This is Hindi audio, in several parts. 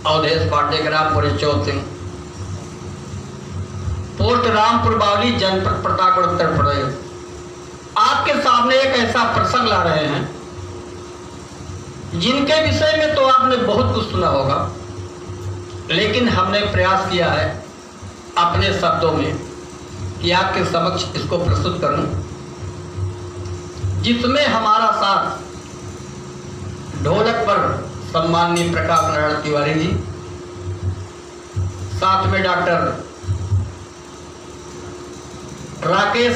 अवधेश पांडेग्राम पुरेशोत सिंह, पोस्ट रामपुर बावली, जनपद प्रतापगढ़, उत्तर प्रदेश। आपके सामने एक ऐसा प्रसंग ला रहे हैं जिनके विषय में तो आपने बहुत कुछ सुना होगा, लेकिन हमने प्रयास किया है अपने शब्दों में कि आपके समक्ष इसको प्रस्तुत करूं, जिसमें हमारा साथ ढोलक पर सम्माननीय प्रकाश नारायण तिवारी जी, साथ में डॉक्टर राकेश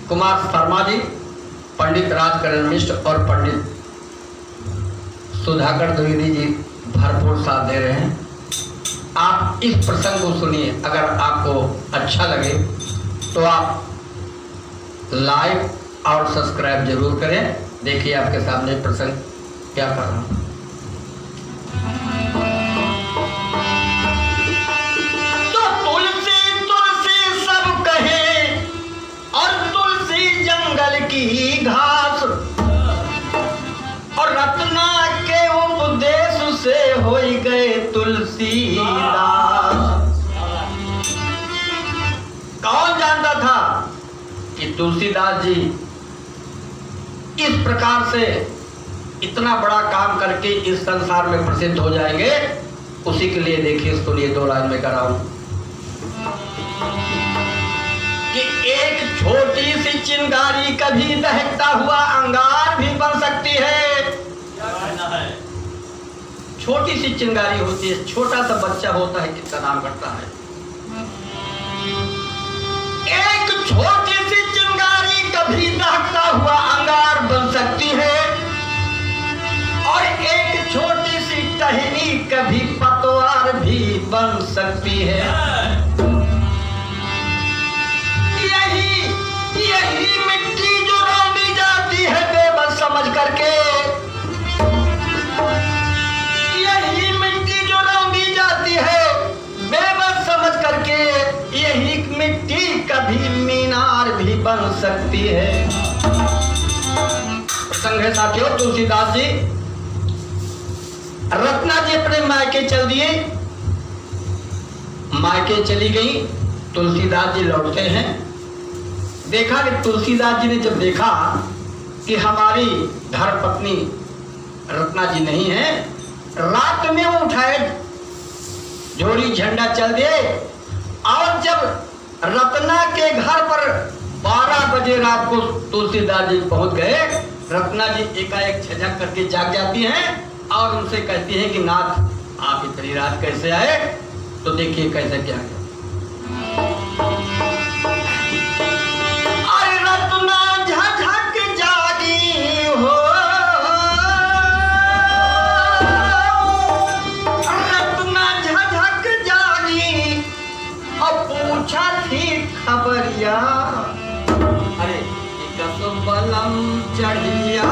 कुमार शर्मा जी, पंडित राजकरण मिश्र और पंडित सुधाकर द्विवेदी जी भरपूर साथ दे रहे हैं। आप इस प्रसंग को सुनिए। अगर आपको अच्छा लगे तो आप लाइक और सब्सक्राइब जरूर करें। देखिए आपके सामने प्रसंग क्या कर रहा हूं। तो तुलसी तुलसी सब कहे और तुलसी जंगल की घास, और रत्ना के उपदेश से हो गए तुलसीदास। कौन जानता था कि तुलसीदास जी इस प्रकार से इतना बड़ा काम करके इस संसार में प्रसिद्ध हो जाएंगे। उसी के लिए देखिए, सुनिए, दो लाइन में कर रहा हूं कि एक छोटी सी चिंगारी कभी दहकता हुआ अंगार भी बन सकती है। छोटी सी चिंगारी होती है, छोटा सा बच्चा होता है, कितना नाम करता है। एक छोटी सी चिंगारी कभी दहकता हुआ अंगार बन सकती है, और एक छोटी सी टहनी कभी पतवार भी बन सकती है। यही मिट्टी जो रौंदी जाती है बेबस समझ करके, यही मिट्टी जो रौंदी जाती है बेबस समझ करके, यही मिट्टी कभी मीनार भी बन सकती है। प्रसंग है साथियों, तुलसीदास जी, रत्ना जी अपने मायके चल दिए, मायके चली गई। तुलसीदास जी लौटते हैं। देखा कि तुलसीदास जी ने जब देखा कि हमारी घर पत्नी रत्ना जी नहीं है, रात में वो उठाए जोड़ी झंडा चल दिए, और जब रत्ना के घर पर 12 बजे रात को तुलसीदास जी पहुंच गए, रत्ना जी एकाएक झझक करके जाग जाती हैं और उनसे कहती हैं कि नाथ आप इतनी रात कैसे आए। तो देखिए कैसे क्या है। अरे रत्ना झझक जागी हो, रत्ना झझक जागी और पूछा थी खबरिया, अरे बलम चढ़िया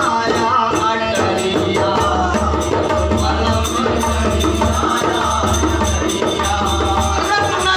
अटरिया, रत्ना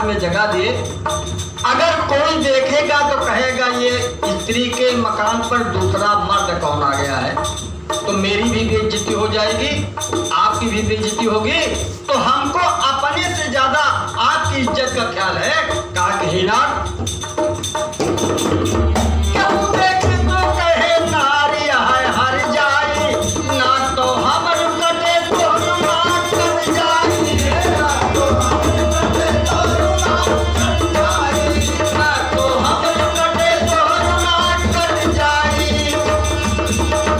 में जगा दिए। अगर कोई देखेगा तो कहेगा ये स्त्री के मकान पर दूसरा मर्द कौन आ गया है, तो मेरी भी बेइज्जती हो जाएगी, आपकी भी बेइज्जती होगी। तो हमको अपने से ज्यादा आपकी इज्जत का ख्याल है। कहा कि हीना क्यों देखे तो कहे नारी है हर जाए, ना तो हमर कटे तो नाक कट जाए, ना तो हमर कटे तो नाक कट जाए, ना तो हमर कटे तो नाक कट जाए,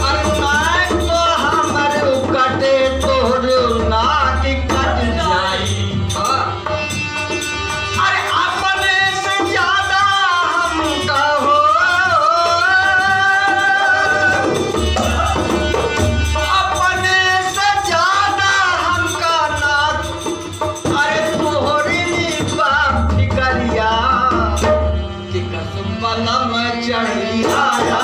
अरे नाक तो हमर कटे तो नाक कट जाए। अरे अपने से ज्यादा हमका हो, अपने से ज्यादा हमका नाक, अरे तोहरी बाप फिकरिया कि कसम चढ़ी आया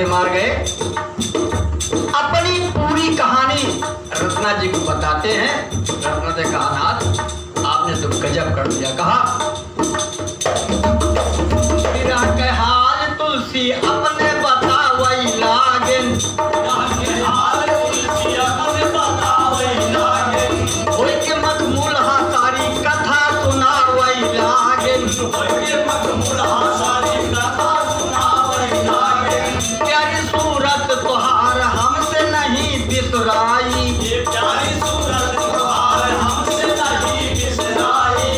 मार गए। अपनी पूरी कहानी रत्ना जी को बताते हैं। रत्ना ने कहा नाथ आपने तो गजब कर दिया। कहा विरह के हाल तुलसी अपने बतावई लागेन, होई के मखमूल हासारी कथा सुनावई लागेन, प्यारी सूरत तुहार हमसे नहीं बिसराई, प्यारी सूरत तुहार हमसे नहीं बिसराई,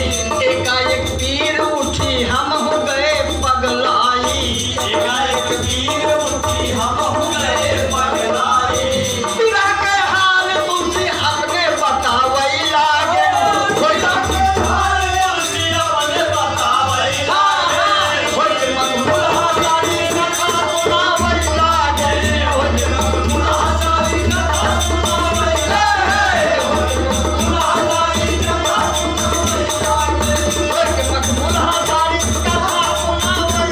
एकाएक तीर उठी हम हो गए पगलाई, एकाएक तीर उठी हम हो गए पगलाई, विरह के हाल तुलसी अपने बतावई लागे, कोई के हाल तुलसी अपने बतावई लागे, कोई के मखमूल हासारी कथा सुनावई लागे, कोई के मखमूल हासारी कथा सुनावई लागे, कोई के मखमूल हासारी कथा सुनावई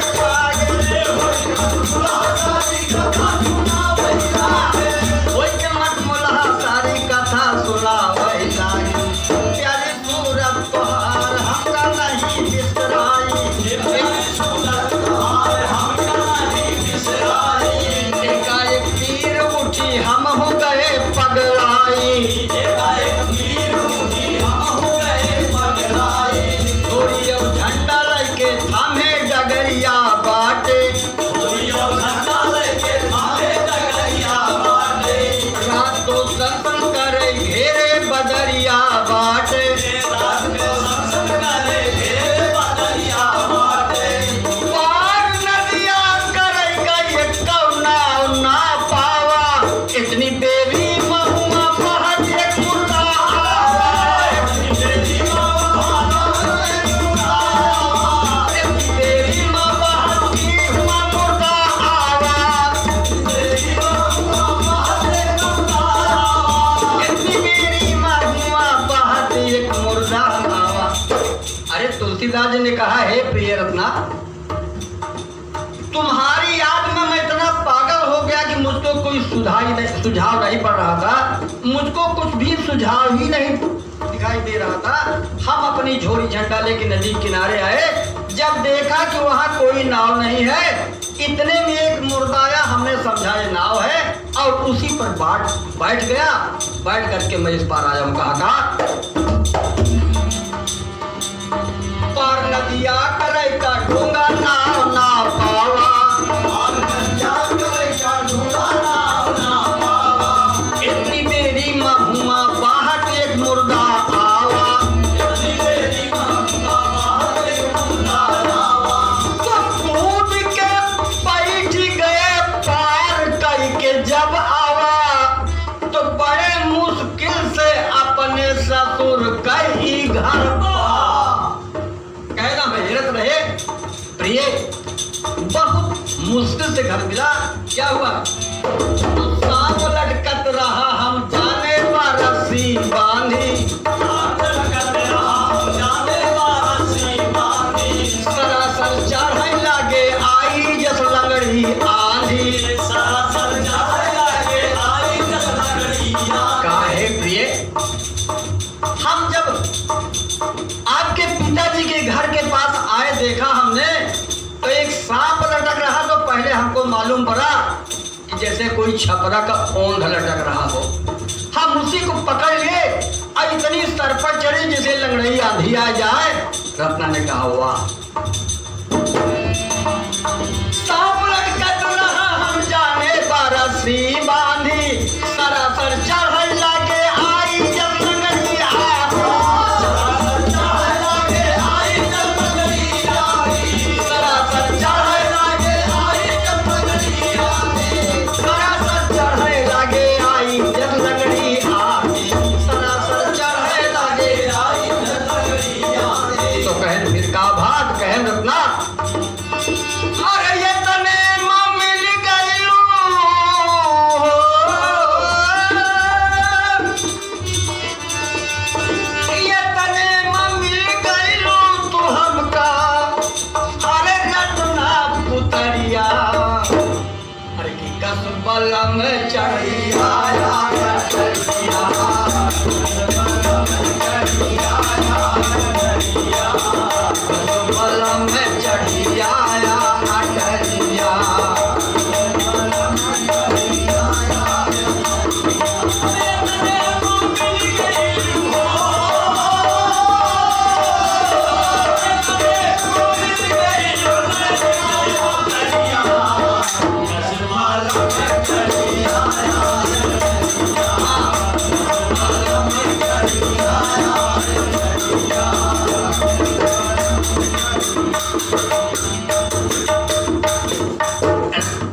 लागे, कोई के मखमूल हासारी कथा सुनावई लागे, प्यारी सूरत तुहार हमका नहीं बिसराई, प्यारी सूरत तुहार हमका नहीं बिसराई, एकाएक तीर उठी हम हो गए पगलाई, एकाएक तीर उठी हम हो गए पगलाई, थोड़ी अब झंडा लेके थामे डगरिया बाटे, थोड़ी अब झंडा लेके थामे डगरिया बाटे, रातों दर्शन करे घेरे बदरिया बाटे, रातों दर्शन करे घेरे बदरिया बाटे, पार नदिया करे गई कौना ना पावा, इतनी बेबी महुआ बहत एक मुर्दा आवा, इतनी बेबी महुआ बहत एक मुर्दा आवा, इतनी बेबी महुआ मुर्दा आवा, बेबी महुआ बहत एक मुर्दा आवा, इतनी बेबी महुआ बहत एक मुर्दा आवा। अरे तुलसीदास जी ने कहा हे प्रिय रत्ना, तुम्हारी याद में मैं इतना पागल हो गया कि मुझको कोई सुझाव नहीं पड़ रहा था, मुझको कुछ भी सुझाव ही नहीं दिखाई दे रहा था। हम अपनी झोली झंडा लेके नदी किनारे आए, जब देखा कि वहाँ कोई नाव नहीं है, इतने में एक मुर्दाया हमने समझा ये नाव है और उसी पर बैठ गया। बैठ करके मैं इस पार आया हूँ। कहा पार नदिया करे का ढूंगा नाव ना पावा, पार नदिया करे का ढूंगा नाव ना पावा, घर कहना हैरत रहे प्रिय, बहुत मुश्किल से घर मिला। क्या हुआ? तो सांप लटकत रहा हम जाने रस्सी बांधी, सरासर चढ़े लागे आई जस लंगड़ी आंधी। काहे प्रिय, हम जब आपके पिताजी के घर के पास आए देखा हमने तो एक सांप लटक रहा, तो पहले हमको मालूम पड़ा कि जैसे कोई छपरा का ओंध लटक रहा हो। हम उसी को पकड़ लिए और इतनी स्तर पर चढ़ी जैसे लंगड़ई आंधी आ जाए। रत्ना ने कहा वाह, सांप लटकत रहा हम जाने रस्सी बांधी, सरासर चढ़ लागे आई जब लंगड़ी बलम चढ़ी आया बलम चढ़ी आया अटरिया।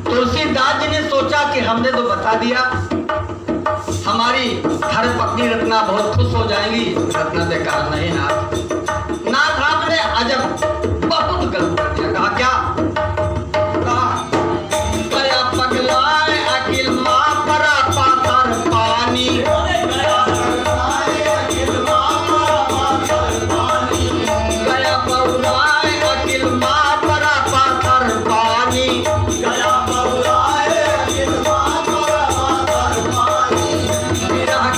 तुलसीदास जी ने सोचा कि हमने तो बता दिया, हमारी धर्म पत्नी रत्ना बहुत खुश हो जाएंगी। रत्ना ने कहा नहीं नाथ आपने अजब बहुत गलत कर दिया। कहा क्या? गया पगलाए अखिल माँ परा पातर पानी, गया पगलाए अखिल माँ परा पातर पानी।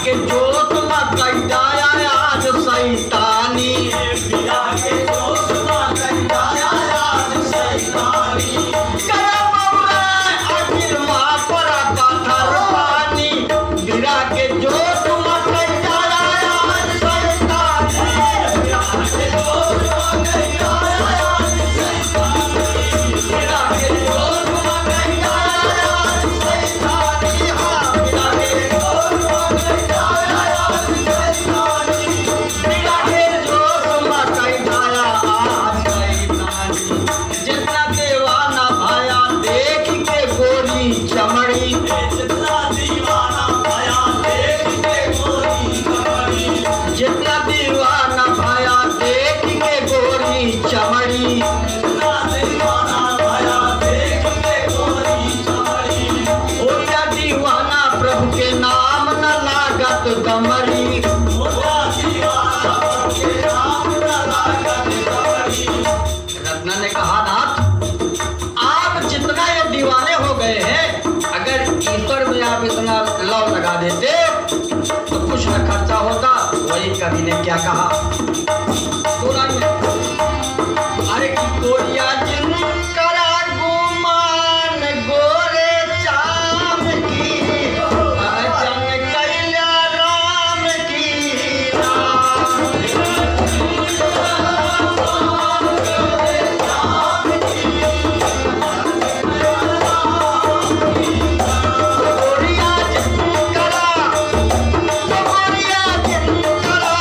के जोत में कैदाया आज सैतानी, गया बबुआ अखिल माँ परा पाथर पानी, गिरा के जोत में कैदाया आज सैतानी। जितना दीवाना भाया देख के गोरी चमड़ी, होया दीवाना प्रभु के नाम न लागत गमरी। रत्ना ने कहा नाथ आप जितना ये दीवाने हो गए हैं, अगर ईश्वर में आप इतना लव लगा देते तो कुछ न खर्चा होता। वही कवि ने क्या कहा? अरे की गोरिया जिन करा गुमान गोरे चाम की, जन कैला राम की गोरिया जिन करा, गोरिया जिन करा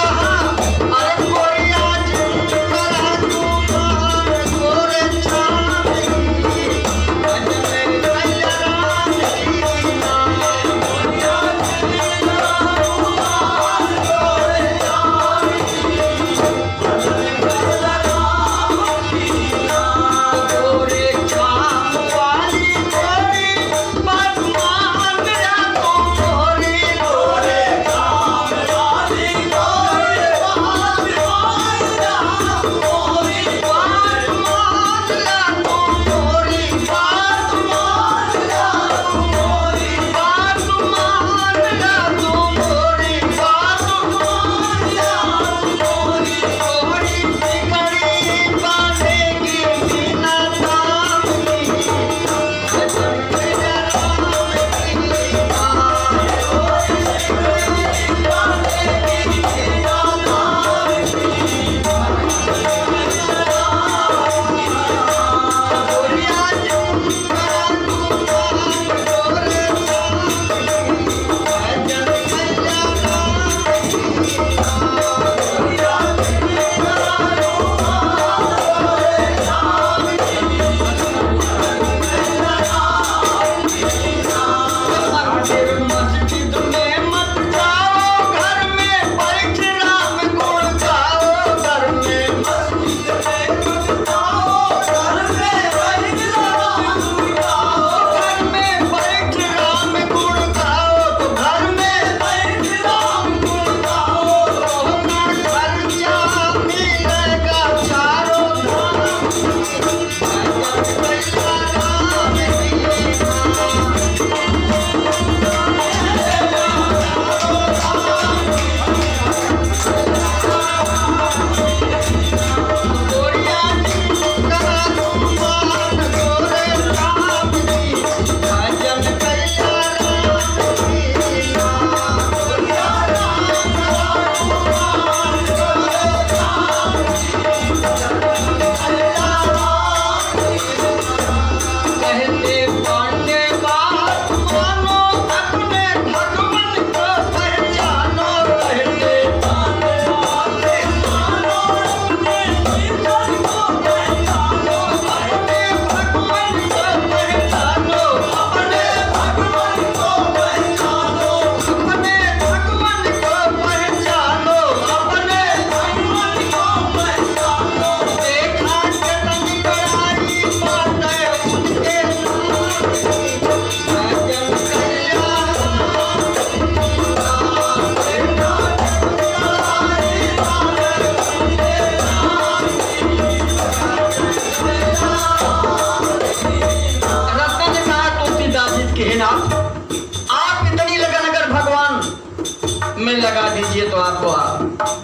में लगा दीजिए तो आपको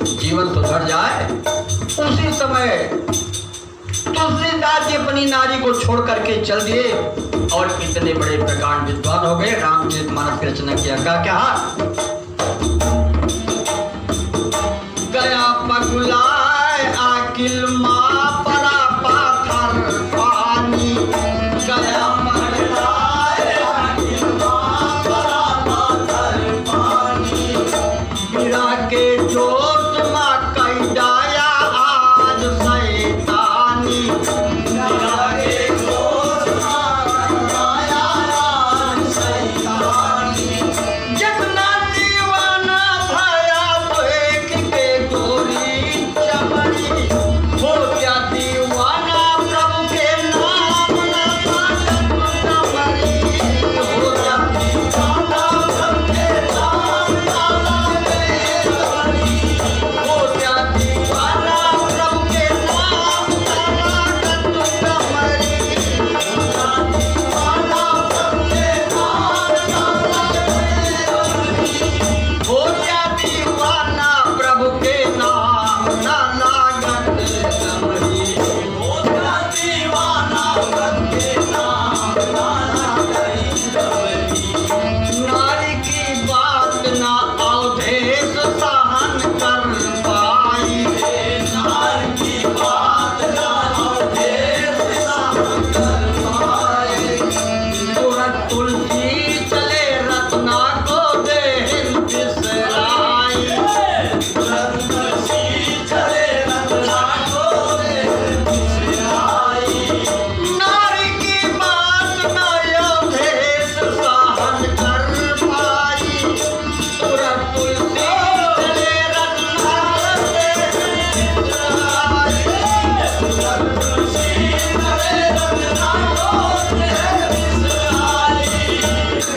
जीवन सुधर जाए। उसी समय तुलसीदास जी अपनी नारी को छोड़ करके चल दिए और कितने बड़े प्रकांड विद्वान हो गए। रामचरितमानस की रचना किया। क्या गया पगुलाए आकिल माँ परा पाथर पानी, गया पगुलाए आकिल माँ परा पाथर पानी, गिरा के जोत माँ कई डाया आज शैतानी, गिरा के जोत माँ कई डाया आज शैतानी, जितना दीवाना भया देख के गोरी चमड़ी, हो क्या दीवाना प्रभु के नाम न पागल न मरी, हो क्या दीवाना प्रभु के नाम न लागे मरी, हो क्या दीवाना प्रभु के नाम न लागत न मरी, हो क्या दीवाना प्रभु के नाम न लागे मरी, हो क्या दीवाना प्रभु के नाम न लागत न मरी, हो क्या दीवाना प्रभु के नाम न लागत न मरी। नारी की बात ना अवधेश सहन कर पाई, नारी की बात ना अवधेश सहन कर पाई, तुरंत तुलसी चले रत्ना को देह बिसराई, तुरंत तुलसी चले रत्ना को देह बिसराई, नारी की बात ना अवधेश सहन कर पाई, तुरंत तुलसी चले रत्ना को देह बिसराई, तुरंत तुलसी चले रत्ना को देह बिसराई,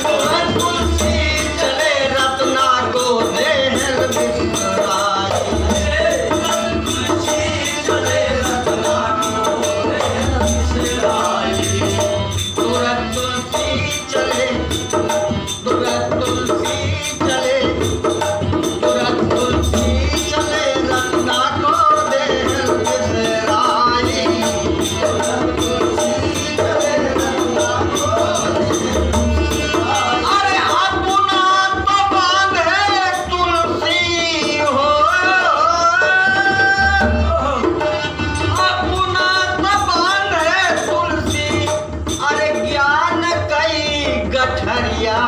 तुरंत तुलसी चले रत्ना को देह बिसराई, तुरंत तुलसी चले रत्ना को देह बिसराई, तुरंत तुलसी चले, तुरंत तुलसी चले, तुरंत तुलसी चले रत्ना को देह बिसराई, तुरंत तुलसी चले रत्ना को देह बिसराई। अरे अपना तो बांधे तुलसी हो, अपना तो बांधे तुलसी, अरे ज्ञान कई गठरिया,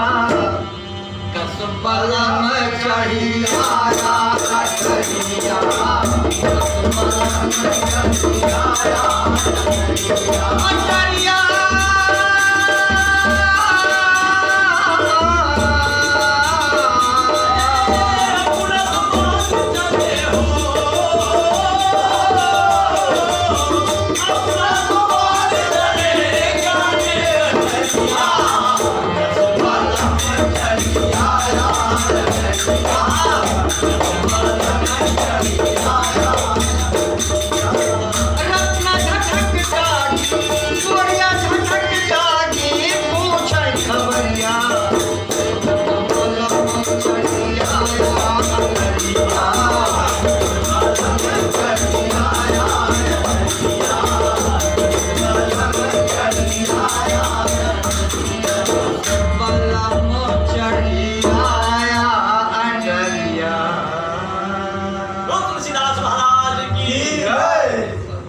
कसबलम चढ़िया गठरिया, कसबलम चढ़िया गठरिया,